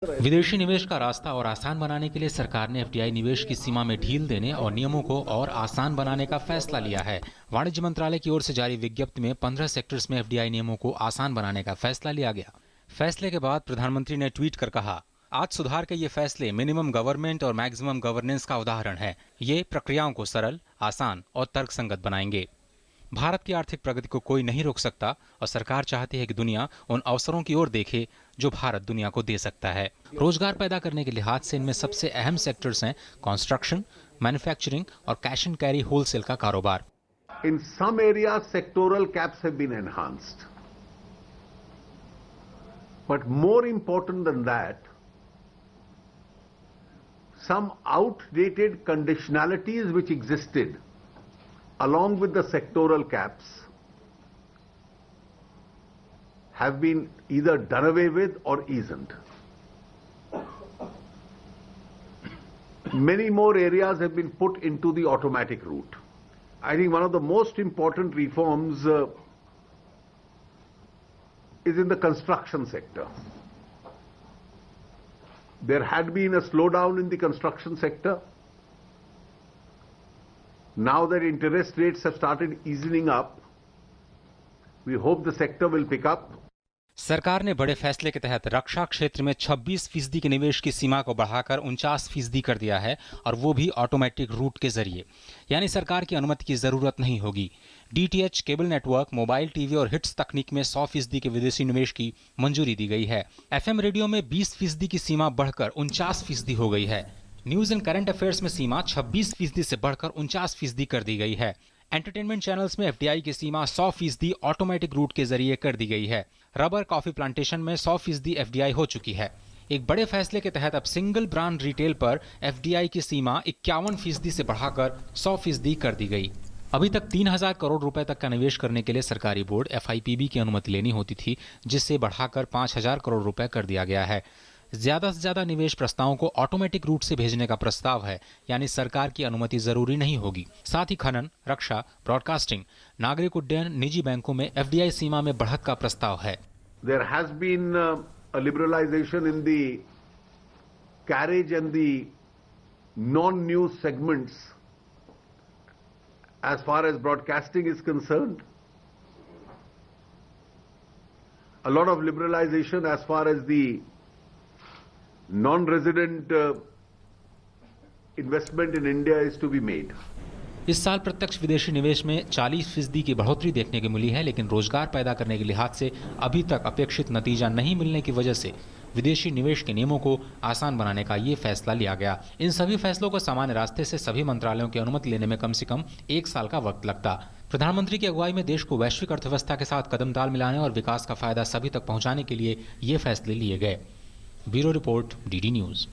विदेशी निवेश का रास्ता और आसान बनाने के लिए सरकार ने एफडीआई निवेश की सीमा में ढील देने और नियमों को और आसान बनाने का फैसला लिया है। वाणिज्य मंत्रालय की ओर से जारी विज्ञप्ति में 15 सेक्टर्स में एफडीआई नियमों को आसान बनाने का फैसला लिया गया। फैसले के बाद प्रधानमंत्री ने ट्वीट कर कहा, आज सुधार के ये फैसले मिनिमम गवर्नमेंट और मैक्सिमम गवर्नेंस का उदाहरण है। ये प्रक्रियाओं को सरल, आसान और तर्कसंगत बनाएंगे। भारत की आर्थिक प्रगति को कोई नहीं रोक सकता और सरकार चाहती है कि दुनिया उन अवसरों की ओर देखे जो भारत दुनिया को दे सकता है। रोजगार पैदा करने के लिहाज से इनमें सबसे अहम सेक्टर्स हैं कंस्ट्रक्शन, मैन्युफैक्चरिंग और कैश एंड कैरी होलसेल का कारोबार। In some areas, sectoral caps have been enhanced. But more important than that, some outdated conditionalities which existed along with the sectoral caps have been either done away with or eased. Many more areas have been put into the automatic route. I think one of the most important reforms is in the construction sector. There had been a slowdown in the construction sector. Now that interest rates have started easing up, we hope the sector will pick up. सरकार ने बड़े फैसले के तहत रक्षा क्षेत्र में 26% के निवेश की सीमा को बढ़ाकर 49% कर दिया है और वो भी ऑटोमेटिक रूट के जरिए, यानी सरकार की अनुमति की जरूरत नहीं होगी। DTH, cable network, mobile TV और हिट्स तकनीक में 100% के विदेशी निवेश की मंजूरी दी गई है। एफएम रेडियो में 20% की सीमा बढ़कर 49% हो गई है। न्यूज एंड करंट अफेयर्स में सीमा 26% से बढ़कर 49% कर दी गई है। एंटरटेनमेंट चैनल्स में एफडीआई की सीमा 100% ऑटोमेटिक रूट के जरिए कर दी गई है। रबर कॉफी प्लांटेशन में 100% एफडीआई हो चुकी है। एक बड़े फैसले के तहत अब सिंगल ब्रांड रिटेल पर एफडीआई की सीमा 51% से बढ़ाकर 100% कर दी गई। अभी तक 3000 करोड़ रुपए तक का निवेश करने के लिए सरकारी बोर्ड एफआईपीबी की अनुमति लेनी होती थी, जिससे बढ़ाकर 5000 करोड़ रुपए कर दिया गया है। ज्यादा से ज्यादा निवेश प्रस्तावों को ऑटोमेटिक रूट से भेजने का प्रस्ताव है, यानी सरकार की अनुमति जरूरी नहीं होगी। साथ ही खनन, रक्षा, ब्रॉडकास्टिंग, नागरिक उड्डयन, निजी बैंकों में एफडीआई सीमा में बढ़त का प्रस्ताव है। There has been a liberalization in the carriage and the non-news segments as far as broadcasting is concerned. A lot of liberalization as far as the non-resident investment in India is to be made. इस साल प्रत्यक्ष विदेशी निवेश में 40% की बढ़ोतरी देखने को मिली है, लेकिन रोजगार पैदा करने के लिहाज से अभी तक अपेक्षित नतीजा नहीं मिलने की वजह से विदेशी निवेश के नियमों को आसान बनाने का ये फैसला लिया गया। इन सभी फैसलों को सामान्य रास्ते से सभी मंत्रालयों की अनुमति लेने में कम से कम 1 साल का वक्त लगता। प्रधानमंत्री की अगुवाई में देश को वैश्विक अर्थव्यवस्था के साथ कदम ताल मिलाने और विकास का फायदा सभी तक पहुंचाने के लिए ये फैसले लिए गए। Bureau report, DD news.